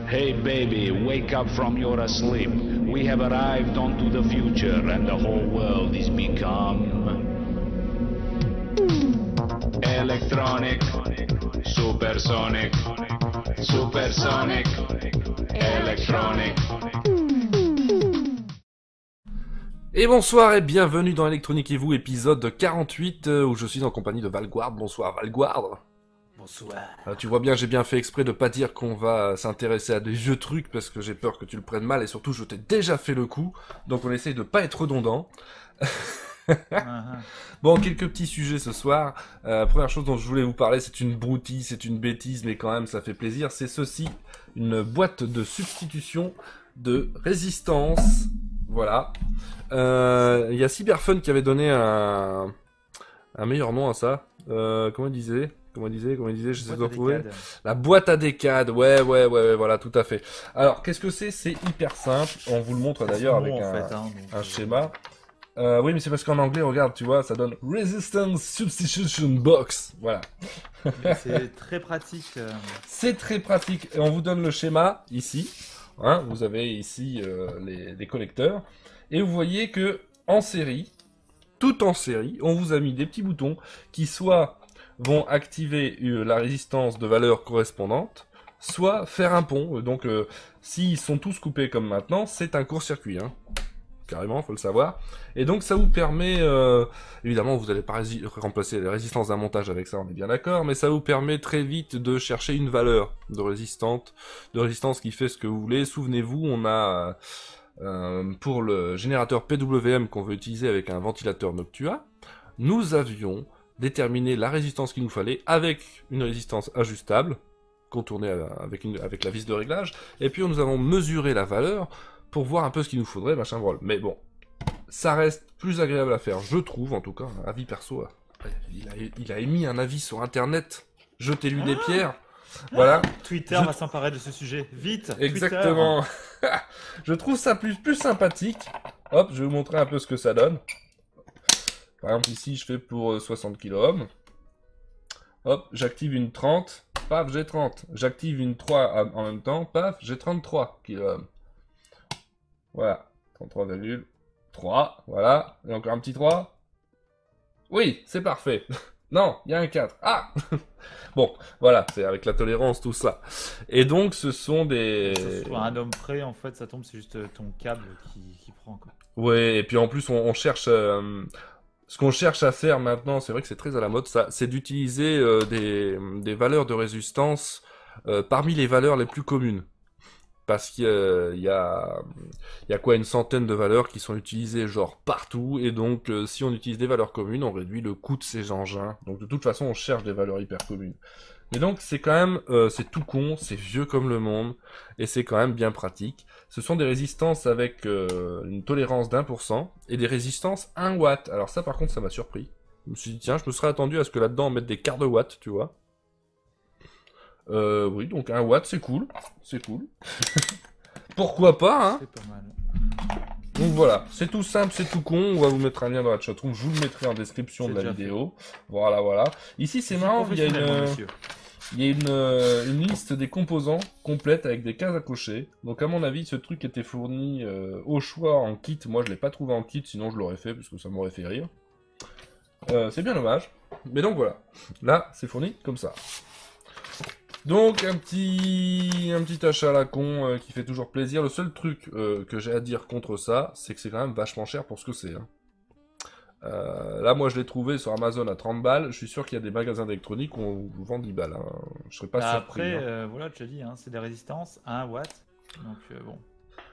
Hey baby, wake up from your sleep. We have arrived onto the future and the whole world is become electronic, supersonic, supersonic, electronic. Et bonsoir et bienvenue dans Electronique et vous, épisode 48, où je suis en compagnie de Valguard. Bonsoir Valguard. Bonsoir. Tu vois bien, j'ai bien fait exprès de pas dire qu'on va s'intéresser à des vieux trucs, parce que j'ai peur que tu le prennes mal, et surtout je t'ai déjà fait le coup, donc on essaye de pas être redondant. Bon, quelques petits sujets ce soir. Première chose dont je voulais vous parler, c'est une broutille, c'est une bêtise, mais quand même ça fait plaisir. C'est ceci, une boîte de substitution de résistance. Voilà. Il y a Cyberfun qui avait donné un meilleur nom à ça. Comment il disait, j'essaie de retrouver. La boîte à décades. Ouais, voilà, tout à fait. Alors, qu'est-ce que c'est? C'est hyper simple. On vous le montre d'ailleurs avec un schéma. Oui, mais c'est parce qu'en anglais, regarde, tu vois, ça donne Resistance Substitution Box. Voilà. C'est très pratique. C'est très pratique. Et on vous donne le schéma ici. Hein, vous avez ici les connecteurs. Et vous voyez que en série, tout en série, on vous a mis des petits boutons qui soit vont activer la résistance de valeur correspondante, soit faire un pont. Donc, s'ils sont tous coupés comme maintenant, c'est un court-circuit. Hein. Carrément, faut le savoir. Et donc ça vous permet, évidemment vous n'allez pas remplacer les résistances d'un montage avec ça, on est bien d'accord, mais ça vous permet très vite de chercher une valeur de résistance qui fait ce que vous voulez. Souvenez-vous, on a pour le générateur PWM qu'on veut utiliser avec un ventilateur Noctua, nous avions déterminé la résistance qu'il nous fallait avec une résistance ajustable, contournée avec la vis de réglage, et puis nous avons mesuré la valeur pour voir un peu ce qu'il nous faudrait, machin brol. Mais bon, ça reste plus agréable à faire, je trouve, en tout cas, un avis perso. Il a émis un avis sur Internet, jetez-lui des pierres, voilà. Twitter va s'emparer de ce sujet, vite. Exactement. Je trouve ça plus sympathique. Hop, je vais vous montrer un peu ce que ça donne. Par exemple, ici, je fais pour 60 kΩ. Hop, j'active une 30, paf, j'ai 30. J'active une 3 en même temps, paf, j'ai 33 kΩ. Voilà, 33,3, voilà, et encore un petit 3. Oui, c'est parfait. Non, il y a un 4. Ah. Bon, voilà, c'est avec la tolérance, tout ça. Et donc, ce sont des... Pour un homme près, en fait, ça tombe, c'est juste ton câble qui prend, quoi. Ouais, et puis en plus, on cherche... ce qu'on cherche à faire maintenant, c'est vrai que c'est très à la mode, ça, c'est d'utiliser des valeurs de résistance parmi les valeurs les plus communes. Parce qu'il y a quoi, une centaine de valeurs qui sont utilisées genre partout, et donc si on utilise des valeurs communes, on réduit le coût de ces engins. Donc de toute façon, on cherche des valeurs hyper communes. Mais donc c'est quand même, c'est tout con, c'est vieux comme le monde, et c'est quand même bien pratique. Ce sont des résistances avec une tolérance d'1%, et des résistances 1 watt. Alors ça par contre, ça m'a surpris. Je me suis dit, tiens, je me serais attendu à ce que là-dedans on mette des quarts de watts, tu vois. Oui, donc 1 watt, c'est cool. C'est cool. Pourquoi pas, hein? C'est pas mal. Donc voilà, c'est tout simple, c'est tout con. On va vous mettre un lien dans la chatroom. Je vous le mettrai en description de la vidéo. Voilà. Ici, c'est marrant, il y a une liste des composants complète avec des cases à cocher. Donc à mon avis, ce truc était fourni au choix en kit. Moi, je l'ai pas trouvé en kit, sinon je l'aurais fait, parce que ça m'aurait fait rire. C'est bien dommage. Mais donc voilà. Là, c'est fourni comme ça. Donc un petit achat à la con qui fait toujours plaisir. Le seul truc que j'ai à dire contre ça, c'est que c'est quand même vachement cher pour ce que c'est. Hein. Là, moi, je l'ai trouvé sur Amazon à 30 balles. Je suis sûr qu'il y a des magasins d'électronique où on vous vend 10 balles. Hein. Je serais pas surpris. Après, voilà, tu as dit, hein, c'est des résistances à 1 watt. Donc bon.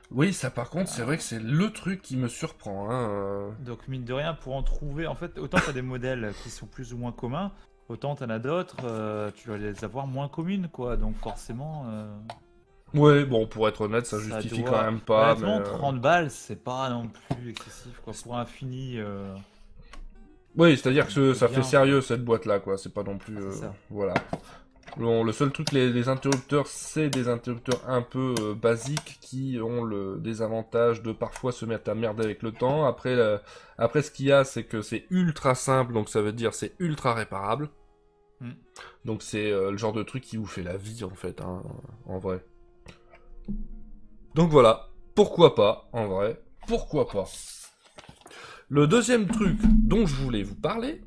Oui, ça par contre, c'est vrai que c'est le truc qui me surprend. Hein. Donc mine de rien, pour en trouver, en fait, autant tu as des modèles qui sont plus ou moins communs, autant t'en as d'autres, tu vas les avoir moins communes, quoi. Donc forcément... Ouais, bon, pour être honnête, ça justifie quand même pas. Honnêtement, mais 30 balles, c'est pas non plus excessif, quoi. Pour un fini... Oui, c'est-à-dire que ça fait sérieux, cette boîte-là, quoi. C'est pas non plus... voilà. Bon, le seul truc, les interrupteurs, c'est des interrupteurs un peu basiques qui ont le désavantage de parfois se mettre à merder avec le temps. Après, ce qu'il y a, c'est que c'est ultra simple, donc ça veut dire c'est ultra réparable. Donc c'est le genre de truc qui vous fait la vie, en fait, hein, en vrai. Donc voilà, pourquoi pas, en vrai, pourquoi pas. Le deuxième truc dont je voulais vous parler,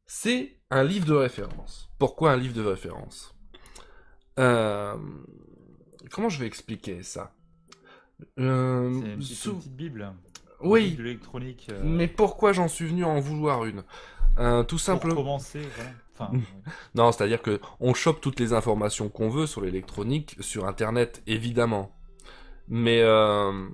c'est un livre de référence. Pourquoi un livre de référence? Comment je vais expliquer ça? C'est une petite bible. Oui. Une bible électronique. Mais pourquoi j'en suis venu à en vouloir une? Tout simplement. Pour commencer, voilà. Enfin, Non, c'est-à-dire que on chope toutes les informations qu'on veut sur l'électronique, sur Internet, évidemment. Mais je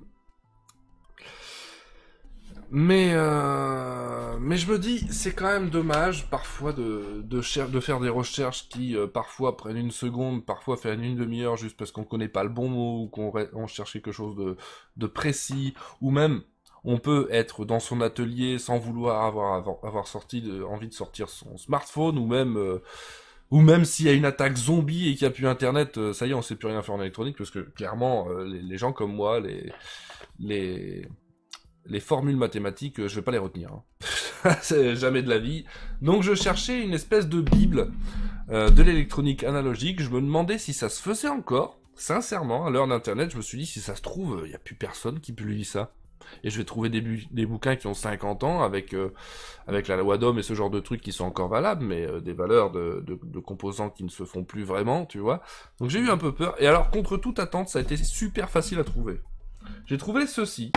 me dis, c'est quand même dommage parfois de faire des recherches qui parfois prennent une seconde, parfois prennent une demi-heure juste parce qu'on connaît pas le bon mot ou on cherche quelque chose de précis, ou même on peut être dans son atelier sans vouloir avoir envie de sortir son smartphone, ou même s'il y a une attaque zombie et qu'il n'y a plus internet, ça y est, on sait plus rien faire en électronique, parce que clairement, les gens comme moi, les formules mathématiques, je vais pas les retenir. Hein. C'est jamais de la vie. Donc je cherchais une espèce de bible de l'électronique analogique. Je me demandais si ça se faisait encore. Sincèrement, à l'heure d'internet, je me suis dit, si ça se trouve, il n'y a plus personne qui publie ça. Et je vais trouver des bouquins qui ont 50 ans avec la loi d'Ohm et ce genre de trucs qui sont encore valables, mais des valeurs de composants qui ne se font plus vraiment, tu vois. Donc j'ai eu un peu peur. Et alors, contre toute attente, ça a été super facile à trouver. J'ai trouvé ceci,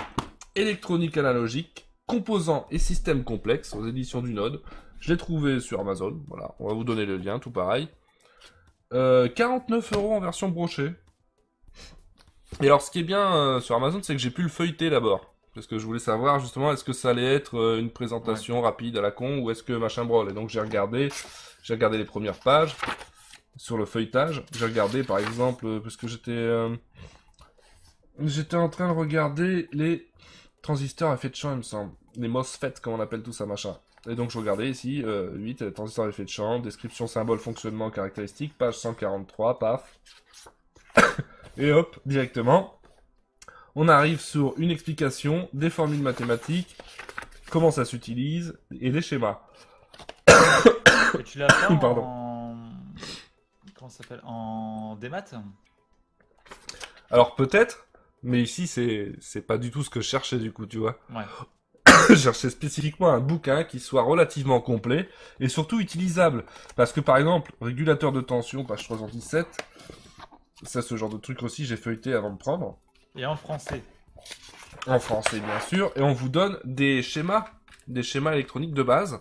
électronique analogique, composants et systèmes complexes, aux éditions du Node. Je l'ai trouvé sur Amazon, voilà, on va vous donner le lien, tout pareil. 49 € en version brochée. Et alors, ce qui est bien sur Amazon, c'est que j'ai pu le feuilleter d'abord. Parce que je voulais savoir, justement, est-ce que ça allait être une présentation rapide à la con, ou est-ce que machin brol. Et donc, j'ai regardé les premières pages sur le feuilletage. J'ai regardé, par exemple, parce que j'étais en train de regarder les transistors à effet de champ, il me semble. Les MOSFET, comme on appelle tout ça, machin. Et donc, je regardais ici, 8, transistors à effet de champ, description, symbole, fonctionnement, caractéristiques, page 143, paf. Et hop, directement, on arrive sur une explication, des formules mathématiques, comment ça s'utilise, et des schémas. Et tu l'as pas Pardon. Comment ça s'appelle? En démat? Alors peut-être, mais ici c'est pas du tout ce que je cherchais du coup, tu vois. Ouais. Je cherchais spécifiquement un bouquin qui soit relativement complet, et surtout utilisable. Parce que par exemple, régulateur de tension, page 317, ça, ce genre de truc aussi, j'ai feuilleté avant de prendre. Et en français. En français, bien sûr. Et on vous donne des schémas électroniques de base,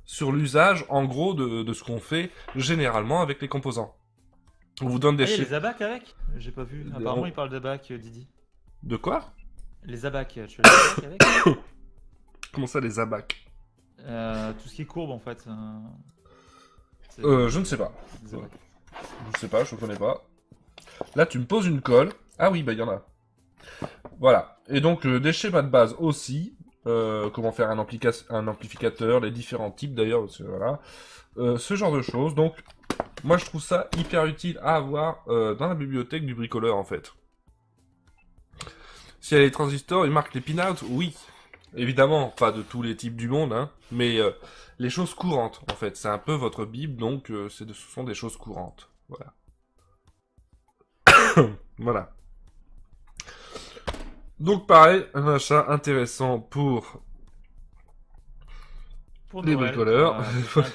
sur l'usage, en gros, de ce qu'on fait généralement avec les composants. On vous donne des Il y a schémas... les abacs avec? J'ai pas vu. Apparemment, il parle d'abac, Didi. De quoi? Les abacs, tu as les abacs avec? Comment ça, les abacs? Tout ce qui est courbe, en fait. Je ne sais pas. Je sais pas, je connais pas. Là, tu me poses une colle. Ah oui, bah il y en a. Voilà. Et donc, des schémas de base aussi. Comment faire un amplificateur, les différents types d'ailleurs, parce que voilà. Ce genre de choses. Donc, moi je trouve ça hyper utile à avoir dans la bibliothèque du bricoleur en fait. S'il y a les transistors, ils marquent les pinouts, oui. Évidemment, pas de tous les types du monde, hein, mais les choses courantes en fait. C'est un peu votre bible, donc ce sont des choses courantes. Voilà. Voilà. Donc pareil, un achat intéressant pour les Noël, bricoleurs.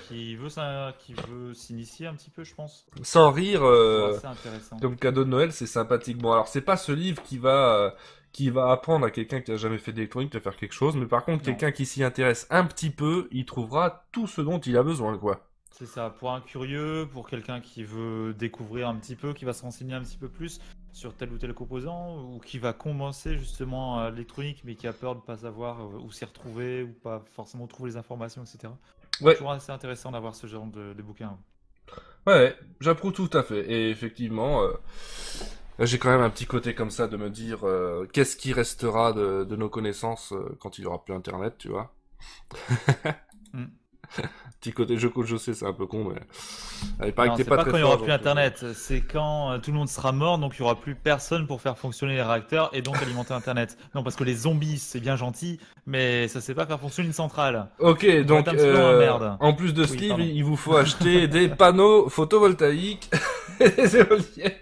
qui veut s'initier un petit peu, je pense. Sans rire, C'est intéressant. comme cadeau de Noël, c'est sympathique. Bon, alors c'est pas ce livre qui va apprendre à quelqu'un qui a jamais fait d'électronique de faire quelque chose, mais par contre, quelqu'un qui s'y intéresse un petit peu, il trouvera tout ce dont il a besoin, quoi. C'est ça, pour un curieux, pour quelqu'un qui veut découvrir un petit peu, qui va se renseigner un petit peu plus sur tel ou tel composant, ou qui va commencer justement l'électronique, mais qui a peur de ne pas savoir où s'y retrouver, ou pas forcément trouver les informations, etc. Ouais. C'est toujours assez intéressant d'avoir ce genre de bouquin. Ouais, j'approuve tout à fait. Et effectivement, j'ai quand même un petit côté comme ça de me dire qu'est-ce qui restera de nos connaissances quand il y aura plus Internet, tu vois. Petit côté je sais, c'est un peu con, mais il paraît non, que t'es c'est pas pas très quand il y fort, aura plus donc, Internet, c'est quand tout le monde sera mort, donc il y aura plus personne pour faire fonctionner les réacteurs et donc alimenter Internet. Non, parce que les zombies, c'est bien gentil, mais ça sait pas faire fonctionner une centrale. Ok, donc un petit peu dans la merde. en plus de ce Oui, livre, pardon. il vous faut acheter des panneaux photovoltaïques et des éoliennes.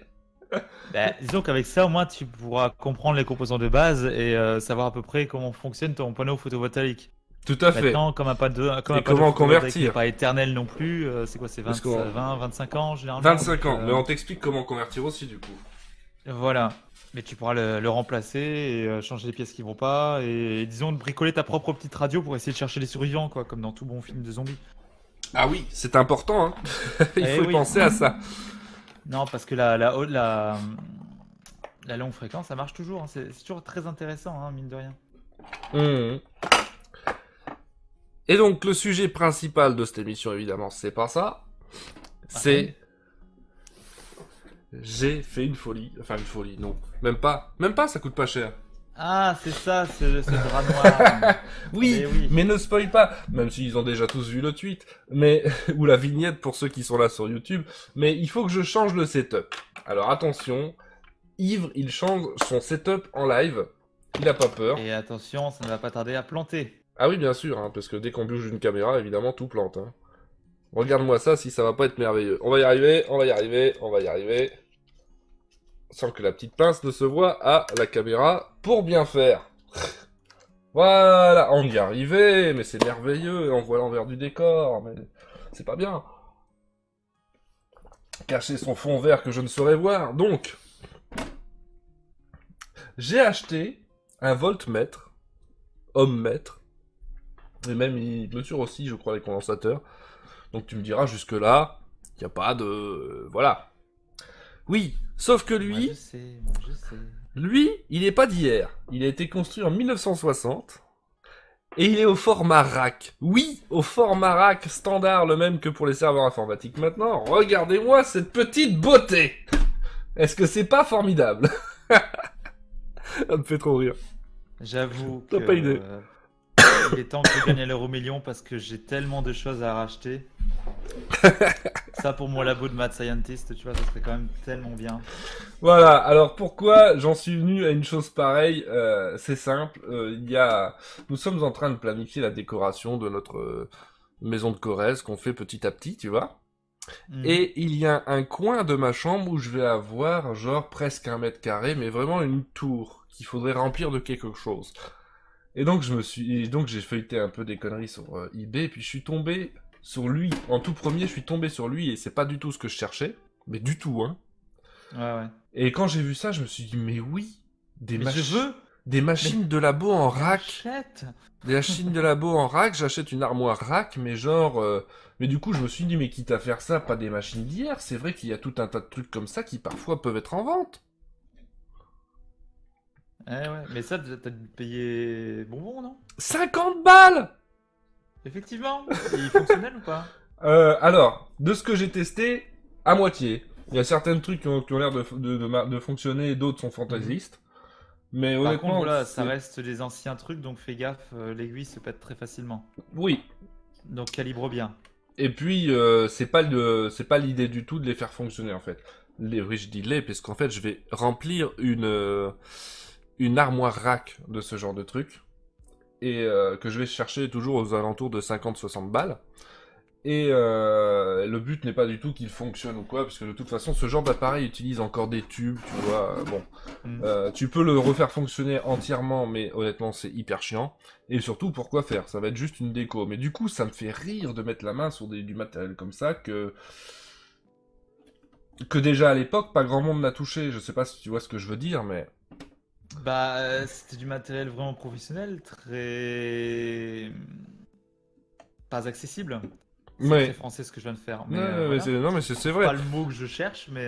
Bah, disons qu'avec ça, au moins, tu pourras comprendre les composants de base et savoir à peu près comment fonctionne ton panneau photovoltaïque. Tout à fait. Maintenant, comme un Et comment panneau photovoltaïque convertir? n'est pas éternel non plus, c'est quoi, c'est Parce qu'on- 25 ans généralement. 25 ans, donc, mais on t'explique comment convertir aussi du coup. Voilà. Mais tu pourras le remplacer et changer les pièces qui vont pas et disons de bricoler ta propre petite radio pour essayer de chercher les survivants, quoi, comme dans tout bon film de zombies. Ah oui, c'est important, hein. Il Eh faut y oui. penser à ça. Non, parce que la longue fréquence, ça marche toujours, hein. C'est toujours très intéressant, hein, mine de rien. Mhm. Et donc, le sujet principal de cette émission, évidemment, c'est pas ça. C'est... J'ai fait une folie. Enfin, une folie, non. Même pas, ça coûte pas cher. Ah, c'est ça, ce drap noir. Oui, Eh oui. mais ne spoil pas, même s'ils ont déjà tous vu le tweet, mais ou la vignette pour ceux qui sont là sur YouTube, mais il faut que je change le setup. Alors attention, Ivre, il change son setup en live, il a pas peur. Et attention, ça ne va pas tarder à planter. Ah oui, bien sûr, hein, parce que dès qu'on bouge une caméra, évidemment, tout plante. Hein. Regarde-moi ça, si ça va pas être merveilleux. On va y arriver, on va y arriver, on va y arriver. Sans que la petite pince ne se voit à la caméra pour bien faire. Voilà, on y est arrivé, mais c'est merveilleux, on voit l'envers du décor, mais c'est pas bien. Cacher son fond vert que je ne saurais voir, donc... J'ai acheté un voltmètre, ohmmètre, et même il mesure aussi, je crois, les condensateurs. Donc tu me diras, jusque-là, il n'y a pas de... voilà. Oui, sauf que Moi, lui... je sais, je sais. Lui, il n'est pas d'hier. Il a été construit en 1960. Et il est au format rack. Oui, au format rack standard, le même que pour les serveurs informatiques maintenant. Regardez-moi cette petite beauté. Est-ce que c'est pas formidable? Ça me fait trop rire. J'avoue T'as que pas idée. il est temps que je gagne à l'euro million parce que j'ai tellement de choses à racheter. Ça pour mon labo de Mad Scientist, tu vois, ça serait quand même tellement bien. Voilà, alors pourquoi j'en suis venu à une chose pareille? C'est simple, nous sommes en train de planifier la décoration de notre maison de Corrèze qu'on fait petit à petit, tu vois. Mhm. Et il y a un coin de ma chambre où je vais avoir genre presque 1 mètre carré, mais vraiment une tour qu'il faudrait remplir de quelque chose. Et donc j'ai feuilleté un peu des conneries sur eBay, et puis je suis tombé sur lui. En tout premier, je suis tombé sur lui et c'est pas du tout ce que je cherchais, mais du tout, hein. Ouais. Et quand j'ai vu ça, je me suis dit, mais oui, Mais je veux. des machines de labo en rack. Achète. Des machines de labo en rack, j'achète une armoire rack, mais genre... Mais du coup, je me suis dit, mais quitte à faire ça, pas des machines d'hier, c'est vrai qu'il y a tout un tas de trucs comme ça qui parfois peuvent être en vente. Ouais, mais ça, t'as dû payer bonbon, non? 50 balles! Effectivement. Il est fonctionnel ou pas? Alors, de ce que j'ai testé, à moitié. Il y a certains trucs qui ont l'air de fonctionner, d'autres sont fantaisistes. Mais Par honnêtement, contre, voilà, ça c'est- reste des anciens trucs, donc fais gaffe, l'aiguille se pète très facilement. Oui. Donc calibre bien. Et puis, c'est pas l'idée du tout de les faire fonctionner, en fait. Oui, je dis les, parce qu'en fait, je vais remplir une armoire rack de ce genre de truc. Et que je vais chercher toujours aux alentours de 50-60 balles. Et le but n'est pas du tout qu'il fonctionne ou quoi, parce que de toute façon, ce genre d'appareil utilise encore des tubes, tu vois. Bon, tu peux le refaire fonctionner entièrement, mais honnêtement, c'est hyper chiant. Et surtout, pourquoi faire? Ça va être juste une déco. Mais du coup, ça me fait rire de mettre la main sur du matériel comme ça que déjà à l'époque, pas grand monde l'a touché. Je sais pas si tu vois ce que je veux dire, mais Bah, c'était du matériel vraiment professionnel, très pas accessible. C'est ouais. très français ce que je viens de faire. Mais, Ouais, voilà. non, mais c'est C'est vrai. pas le mot que je cherche, mais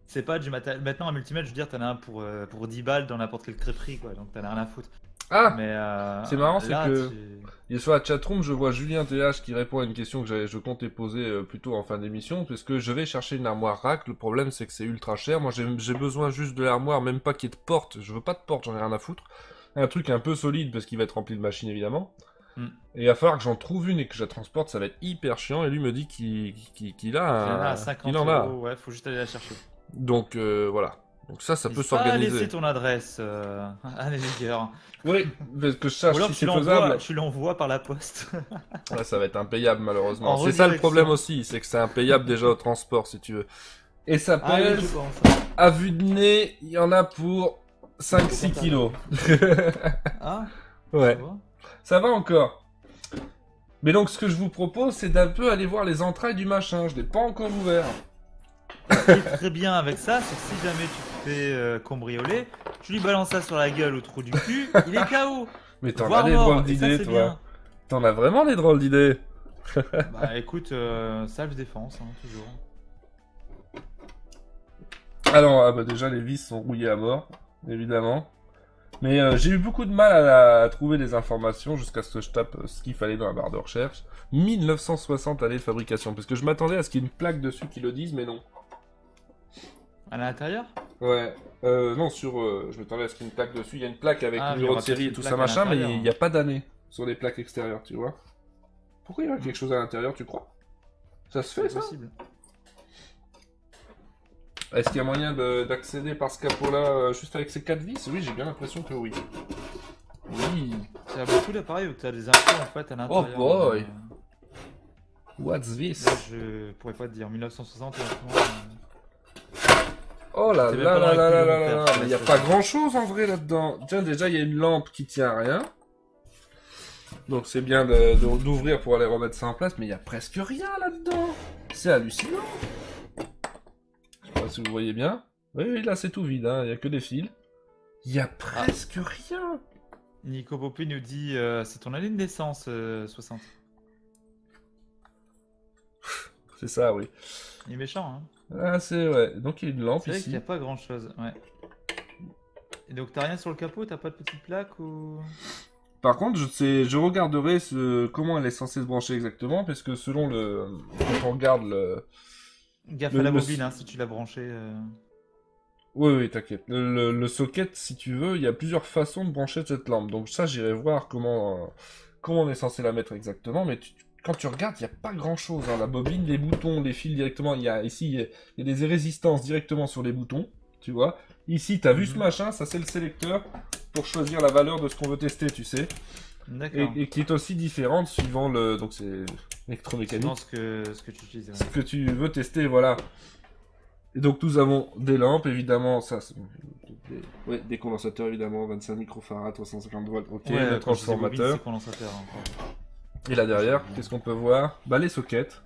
c'est pas du matériel. Maintenant, un multimètre, je veux dire, t'en as un pour 10 balles dans n'importe quelle crêperie, quoi. Donc t'en as rien à foutre. Ah, Mais c'est marrant, c'est là, que- et sur la chatroom, je vois Julien TH qui répond à une question que je comptais poser plutôt en fin d'émission, puisque je vais chercher une armoire rack. Le problème, c'est que c'est ultra cher. Moi, j'ai besoin juste de l'armoire, même pas qu'il y ait de porte. Je veux pas de porte, j'en ai rien à foutre. Un truc un peu solide, parce qu'il va être rempli de machines, évidemment. Mm. Et il va falloir que j'en trouve une et que je la transporte, ça va être hyper chiant. Et lui me dit qu'il il en a a à 50 il en a. euros, ouais, faut juste aller la chercher. Donc voilà. Donc ça peut N'hésite pas à laisser s'organiser. ton adresse à Nelliger. Oui, parce que je Ou sache alors si tu c'est l'envoies, faisable. tu l'envoies par la poste. Ouais, ça va être impayable malheureusement. En C'est ça le redirection. problème aussi, c'est que c'est impayable déjà au transport si tu veux. Et ça Ah oui, pèse, je pense. à vue de nez, il y en a pour 5-6 kilos. Ah, Ouais, ça va. ça va encore. Mais donc, ce que je vous propose, c'est d'un peu aller voir les entrailles du machin. Je l'ai pas encore ouvert. Ce qui est très bien avec ça, c'est que si jamais tu te fais cambrioler, tu lui balances ça sur la gueule au trou du cul, il est KO. Mais t'en as Voire des mort, drôles et ça, d'idées, c'est toi. bien. T'en as vraiment des drôles d'idées. Bah écoute, self-défense, hein, toujours. Alors, ah bah déjà, les vis sont rouillées à mort, évidemment. Mais j'ai eu beaucoup de mal à trouver des informations jusqu'à ce que je tape ce qu'il fallait dans la barre de recherche. 1960 années de fabrication, parce que je m'attendais à ce qu'il y ait une plaque dessus qui le dise, mais non. À l'intérieur? Ouais, non, je m'attendais à ce qu'il y ait une plaque dessus. Il y a une plaque avec Ah, le mais il y numéro aura de série et peut-être tout une ça, plaque à machin, mais l'intérieur, il n'y a pas d'année sur les plaques extérieures, tu vois. Pourquoi il y aurait quelque chose à l'intérieur, tu crois? Ça se fait, C'est ça? possible. Est-ce qu'il y a moyen d'accéder par ce capot-là juste avec ces 4 vis? Oui, j'ai bien l'impression que oui. Oui. Il y a beaucoup d'appareils où tu as des infos en fait à l'intérieur. boy. What's this? Là, je pourrais pas te dire. 1960, honnêtement. Oh là C'est même là pas là dans là les là plus là longs là, termes, mais il n'y a je pas pense. grand chose en vrai là-dedans. Tiens, déjà il y a une lampe qui tient à rien. Donc c'est bien d'ouvrir pour aller remettre ça en place, mais il y a presque rien là-dedans. C'est hallucinant. Je sais pas si vous voyez bien. Oui, oui, là c'est tout vide, hein. Il y a que des fils. Il y a presque rien. Nico Popé nous dit c'est ton année de naissance, 60. C'est ça, oui. Il est méchant, hein. Ah, c'est ouais. Donc il y a une lampe C'est vrai qu'il ici. n'y a pas grand chose, ouais. Et donc t'as rien sur le capot, t'as pas de petite plaque ou. Par contre, je regarderai comment elle est censée se brancher exactement, parce que selon quand on regarde Gaffe Le- à la le- bobine, hein, si tu l'as branché. Oui, oui, t'inquiète. Le socket, si tu veux, il y a plusieurs façons de brancher cette lampe. Donc ça, j'irai voir comment on est censé la mettre exactement. Mais quand tu regardes, il n'y a pas grand-chose, hein. La bobine, les boutons, les fils directement. Ici, il y a des résistances directement sur les boutons, tu vois. Ici, t'as vu ce machin, ça c'est le sélecteur pour choisir la valeur de ce qu'on veut tester, tu sais. D'accord. Et qui est aussi différente suivant le... Donc c'est Suivant électromécanique. ce que tu utilises. Ce que tu veux tester, voilà. Et donc nous avons des lampes, évidemment, ça, des condensateurs, évidemment, 25 microfarads, 350 volts, ok, Ouais, le quand je dis bobine, transformateur. c'est condensateur. Hein. Et là derrière, qu'est-ce qu'on peut voir? Bah les sockets.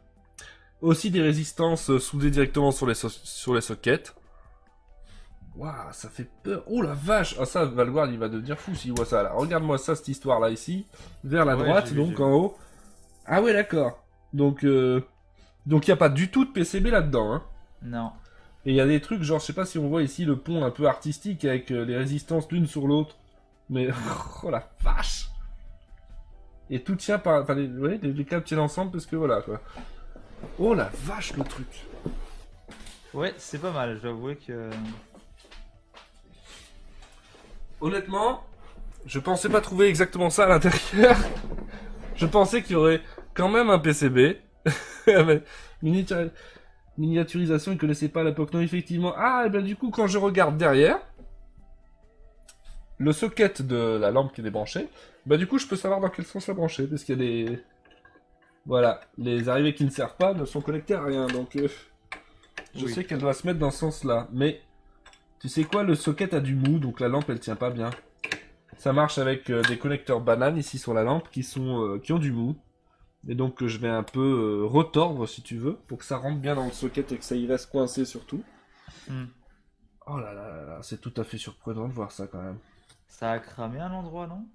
Aussi des résistances soudées directement sur les sockets. Waouh, ça fait peur. Oh la vache! Ah ça, Valguard, il va devenir fou s'il voit ça. Là, regarde-moi ça, cette histoire-là, ici. Vers la Ouais, droite, j'ai vu, donc j'ai vu. en haut. Ah ouais, d'accord. Donc il n'y a pas du tout de PCB là-dedans, hein. Non. Et il y a des trucs, genre, je sais pas si on voit ici le pont un peu artistique avec les résistances l'une sur l'autre. Mais, oh la vache! Et tout tient par... Enfin, vous voyez, les câbles tiennent ensemble parce que voilà, quoi. Oh la vache, le truc! Ouais, c'est pas mal, je dois avouer que. Honnêtement, je pensais pas trouver exactement ça à l'intérieur. Je pensais qu'il y aurait quand même un PCB. Mais miniaturisation, ils connaissaient pas à l'époque. Non, effectivement. Ah, et ben du coup, quand je regarde derrière, le socket de la lampe qui est débranchée, bah du coup, je peux savoir dans quel sens la brancher, parce qu'il y a des... Voilà, les arrivées qui ne servent pas ne sont connectées à rien, donc je Oui. sais qu'elle doit se mettre dans ce sens-là. Mais, tu sais quoi, le socket a du mou, donc la lampe, elle tient pas bien. Ça marche avec des connecteurs bananes ici sur la lampe qui ont du mou. Et donc je vais un peu retordre si tu veux pour que ça rentre bien dans le socket et que ça y reste coincé surtout. Hmm. Oh là là là là, c'est tout à fait surprenant de voir ça quand même. Ça a cramé à l'endroit, non?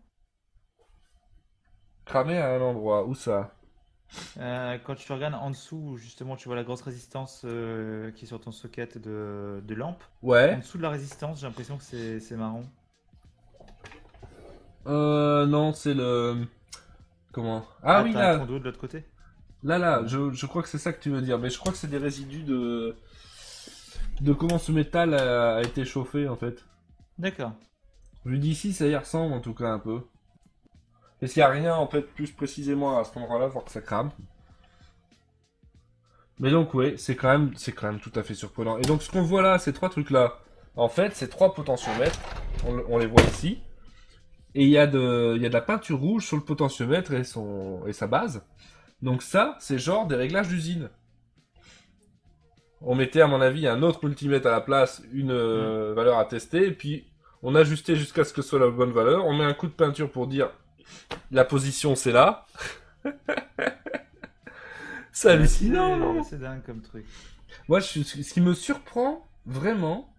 Cramé à un endroit, où ça? Quand tu regardes en dessous, justement, tu vois la grosse résistance qui est sur ton socket de lampe. En Ouais. dessous de la résistance, j'ai l'impression que c'est marron. Non, c'est le... Comment? Ah oui, t'as un là, condo de l'autre côté? là, je crois que c'est ça que tu veux dire, mais je crois que c'est des résidus de comment ce métal a été chauffé en fait. D'accord. Vu d'ici, ça y ressemble en tout cas un peu. Parce qu'il n'y a rien en fait plus précisément à cet endroit-là, voir que ça crame. Mais donc ouais, c'est quand même tout à fait surprenant. Et donc ce qu'on voit là, ces trois trucs-là, en fait, c'est trois potentiomètres. On les voit ici. Et il y a de la peinture rouge sur le potentiomètre et sa base. Donc ça, c'est genre des réglages d'usine. on mettait à mon avis un autre multimètre à la place, une valeur à tester, et puis on ajustait jusqu'à ce que ce soit la bonne valeur. On met un coup de peinture pour dire la position c'est là. C'est hallucinant, non? C'est dingue comme truc. Moi, ce qui me surprend vraiment,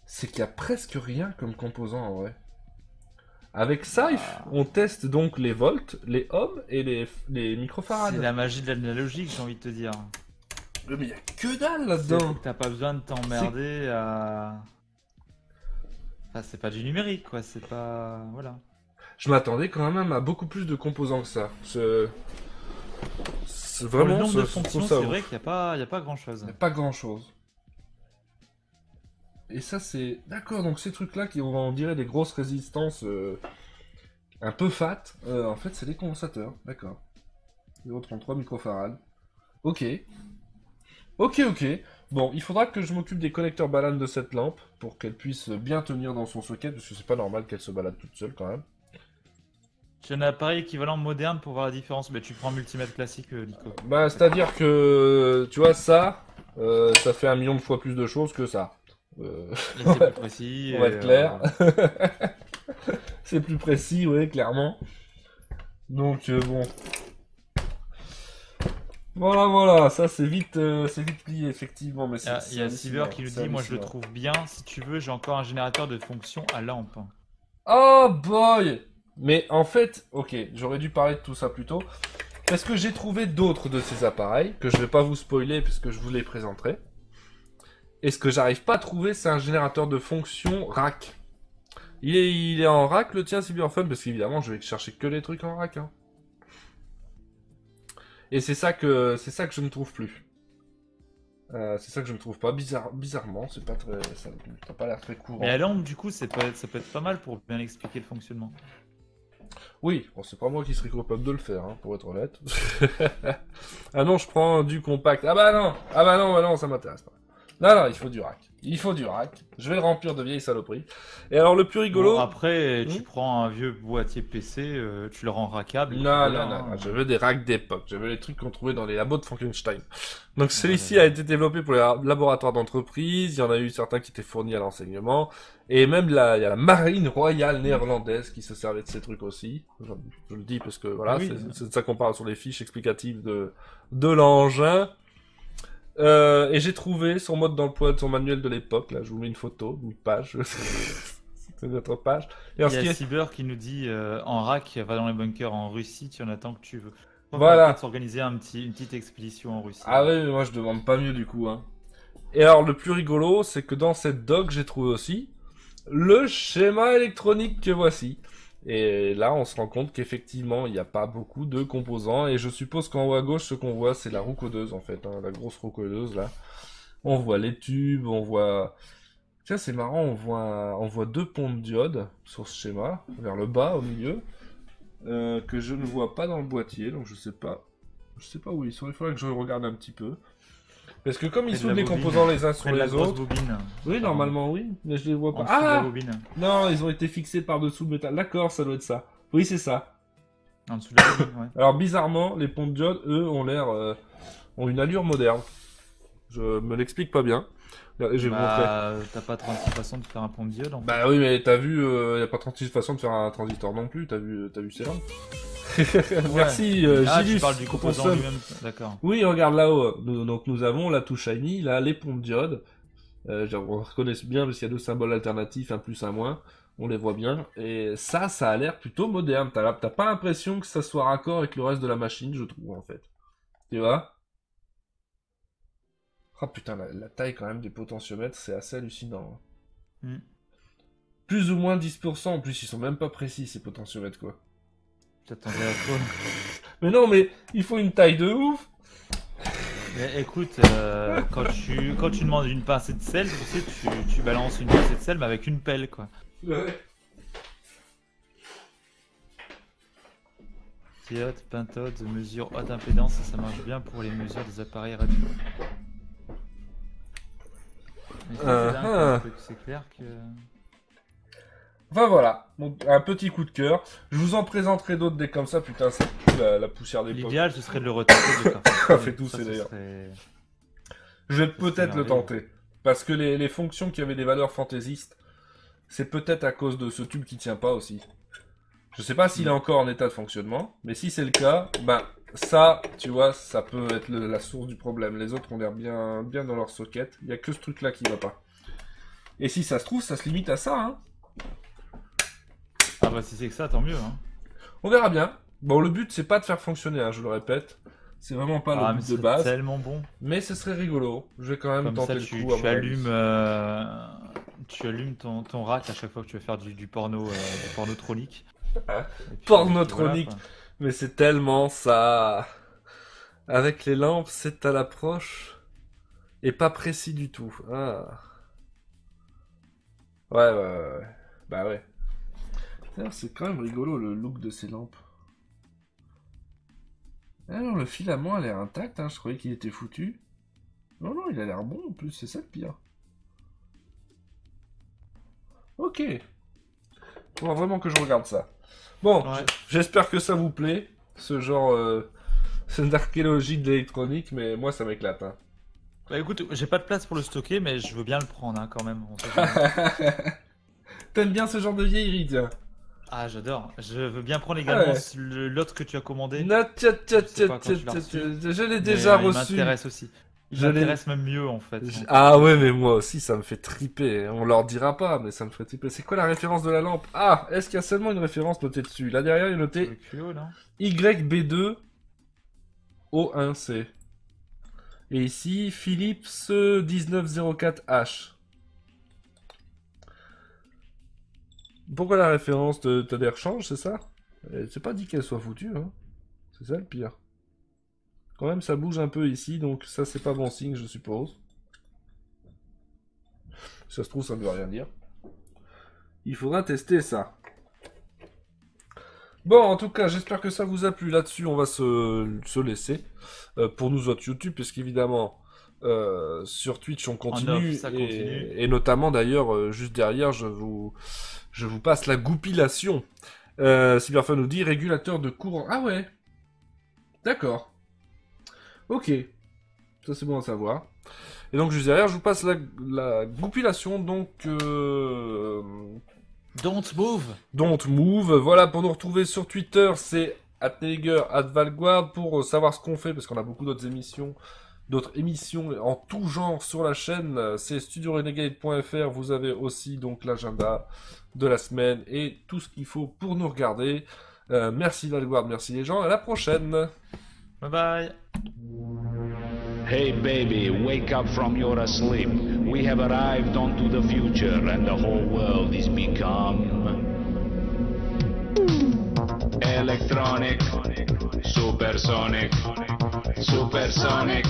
c'est qu'il y a presque rien comme composant en vrai. Avec ça, on teste donc les volts, les ohms et les microfarads. C'est la magie de l'analogique, j'ai envie de te dire. Mais il y a que dalle là-dedans. T'as pas besoin de t'emmerder à... Enfin, c'est pas du numérique, quoi. C'est pas... Voilà. Je m'attendais quand même à beaucoup plus de composants que ça. C'est Pour le vraiment nombre de fonctions, c'est vrai qu'il n'y a pas grand-chose. Il n'y a pas grand-chose. Et ça, c'est... D'accord, donc ces trucs-là qui on dirait des grosses résistances un peu fat, en fait, c'est des condensateurs. D'accord. 0,33 microfarads. Ok. Ok. Bon, il faudra que je m'occupe des connecteurs balanes de cette lampe pour qu'elle puisse bien tenir dans son socket, parce que c'est pas normal qu'elle se balade toute seule quand même. J'ai un appareil équivalent moderne pour voir la différence, mais tu prends un multimètre classique, Nico. Bah, c'est-à-dire que, tu vois, ça fait 1 million de fois plus de choses que ça. C'est plus précis. On va être clair. C'est plus précis, oui, clairement. Donc, bon. Voilà, ça c'est vite plié, effectivement. Mais il y a Cyber qui nous dit, moi je le trouve bien, si tu veux, j'ai encore un générateur de fonction à lampe. Oh boy! Mais en fait, ok, j'aurais dû parler de tout ça plus tôt. Parce que j'ai trouvé d'autres de ces appareils, que je vais pas vous spoiler puisque je vous les présenterai. Et ce que j'arrive pas à trouver, c'est un générateur de fonction rack. Il est en rack le tien, Cyberfun, parce qu'évidemment, je vais chercher que les trucs en rack. Hein. Et c'est ça que je ne trouve plus. C'est ça que je ne trouve pas. Bizarrement, c'est pas très, ça n'a pas l'air très courant. Mais la lampe, du coup, ça peut être pas mal pour bien expliquer le fonctionnement. Oui, bon, c'est pas moi qui serais capable de le faire, hein, pour être honnête. Ah non, je prends du compact. Ah bah non, ça m'intéresse pas. Non, il faut du rack. Je vais le remplir de vieilles saloperies. Et alors, le plus rigolo... Bon, après, tu prends un vieux boîtier PC, tu le rends rackable. Non, je veux des racks d'époque. Je veux les trucs qu'on trouvait dans les labos de Frankenstein. Donc, celui-ci a été développé pour les laboratoires d'entreprise. Il y en a eu certains qui étaient fournis à l'enseignement. Et même, il y a la marine royale néerlandaise qui se servait de ces trucs aussi. Je le dis parce que, voilà, c'est de ça qu'on parle sur les fiches explicatives de l'engin. Et j'ai trouvé son mode d'emploi de son manuel de l'époque. Là, je vous mets une photo, une page. C'est notre page. Et il y a Cyber qui nous dit en rack, va dans les bunkers en Russie, tu en attends que tu veux. Voilà. On va peut-être s'organiser une petite expédition en Russie. Ah oui, mais moi je demande pas mieux du coup. Hein. Et alors le plus rigolo, c'est que dans cette doc, j'ai trouvé aussi le schéma électronique que voici. Et là, on se rend compte qu'effectivement, il n'y a pas beaucoup de composants. Et je suppose qu'en haut à gauche, ce qu'on voit, c'est la roue codeuse, en fait. Hein, la grosse roue codeuse, là. On voit les tubes, on voit... Tiens, c'est marrant, on voit 2 ponts de diode sur ce schéma, vers le bas, au milieu, que je ne vois pas dans le boîtier, donc je sais pas où ils sont. Il faudrait que je regarde un petit peu. Parce que comme ils soudent les composants les uns sur les autres... Bobine. Oui, normalement, oui, mais je les vois pas. Ah non, ils ont été fixés par-dessous le métal. D'accord, ça doit être ça. Oui, c'est ça. En dessous de la bobine, ouais. Alors, bizarrement, les ponts de diode, eux, ont une allure moderne. Je me l'explique pas bien. T'as pas 36 façons de faire un pont de diode, en fait. Bah oui, mais t'as vu, y a pas 36 façons de faire un transistor non plus. T'as vu c'est là. Merci, Gilus, tu parles du composant lui-même, d'accord. Oui, regarde là-haut. Donc nous avons la touche shiny, là, les ponts de diode. On reconnaît bien parce qu'il y a 2 symboles alternatifs, un plus, un moins. On les voit bien. Et ça a l'air plutôt moderne. T'as pas l'impression que ça soit raccord avec le reste de la machine, je trouve, en fait. Tu vois? Oh putain, la taille quand même des potentiomètres, c'est assez hallucinant. Hein. Plus ou moins 10%, en plus ils sont même pas précis ces potentiomètres quoi. J'attendais à quoi? Mais non, mais il faut une taille de ouf. Mais écoute, quand tu demandes une pincée de sel, tu sais, tu balances une pincée de sel mais avec une pelle quoi. Ouais. Diode, pentode, mesure haute impédance, ça marche bien pour les mesures des appareils radio. C'est clair que... Enfin voilà, donc, un petit coup de cœur. Je vous en présenterai d'autres dès comme ça, putain, ça pue la poussière d'époque. L'idéal ce serait de le retaper de Ça fait tousser d'ailleurs. Je vais peut-être le merveilleux. tenter. Parce que les fonctions qui avaient des valeurs fantaisistes, c'est peut-être à cause de ce tube qui tient pas aussi. Je sais pas s'il est encore en état de fonctionnement, mais si c'est le cas, ben ça, tu vois, ça peut être la source du problème. Les autres ont l'air bien dans leur socket. Il y a que ce truc-là qui va pas. Et si ça se trouve, ça se limite à ça, hein. Ah bah si c'est que ça, tant mieux. Hein. On verra bien. Bon, le but, c'est pas de faire fonctionner, hein, je le répète. C'est vraiment pas Ah le mais but de c'est base. tellement bon. Mais ce serait rigolo. Je vais quand même Comme tenter ça, le tu, coup. à tu mon avis. allumes, tu allumes ton rack à chaque fois que tu veux faire du porno, du pornotronique. Ah, Et puis pornotronique. voilà, quoi. Mais c'est tellement ça. Avec les lampes, c'est à l'approche. Et pas précis du tout. Ah. Ouais. Bah ouais. D'ailleurs, c'est quand même rigolo le look de ces lampes. Ah non, le filament a l'air intact, hein. Je croyais qu'il était foutu. Non, il a l'air bon en plus, c'est ça le pire. Ok. Faudra vraiment que je regarde ça. Bon, Ouais. j'espère que ça vous plaît, ce genre d'archéologie de l'électronique, mais moi ça m'éclate. Hein. Bah écoute, j'ai pas de place pour le stocker, mais je veux bien le prendre hein, quand même. On sait jamais. T'aimes bien ce genre de vieillerie, tiens. Ah j'adore. Je veux bien prendre Ah également ouais. l'autre que tu as commandé. Je pas quand tu l'as reçu. l'ai Mais, déjà il reçu. m'intéresse aussi. Il Je l'ai- m'intéresse même mieux en fait. Ah ouais, mais moi aussi, ça me fait triper. On leur dira pas, mais ça me fait triper. C'est quoi la référence de la lampe? Ah, est-ce qu'il y a seulement une référence notée dessus? Là derrière, il est Le noté QO là. YB2 O1C. Et ici, Philips 1904H. Pourquoi la référence? T'as des rechanges, c'est ça? C'est pas dit qu'elle soit foutue, hein. C'est ça le pire. Quand même, ça bouge un peu ici, donc ça, c'est pas bon signe, je suppose. Si ça se trouve, ça ne veut rien dire. Il faudra tester ça. Bon, en tout cas, j'espère que ça vous a plu. Là-dessus, on va se laisser. Pour nous autres YouTube, puisqu'évidemment, sur Twitch, on continue. off, ça continue. Et notamment, d'ailleurs, juste derrière, je vous passe la goupillation. Cyberfun nous dit régulateur de courant. Ah ouais. D'accord. Ok. Ça, c'est bon à savoir. Et donc, juste derrière, je vous passe la goupillation. Donc, Don't move. Don't Move. Voilà, pour nous retrouver sur Twitter, c'est @Neliger, @Valguard, pour savoir ce qu'on fait, parce qu'on a beaucoup d'autres émissions en tout genre sur la chaîne. C'est studiorenegade.fr. Vous avez aussi donc l'agenda de la semaine et tout ce qu'il faut pour nous regarder. Merci Valguard, merci les gens. À la prochaine. Bye bye. Hey baby, wake up from your sleep. We have arrived onto the future and the whole world is become electronic, supersonic, electronic.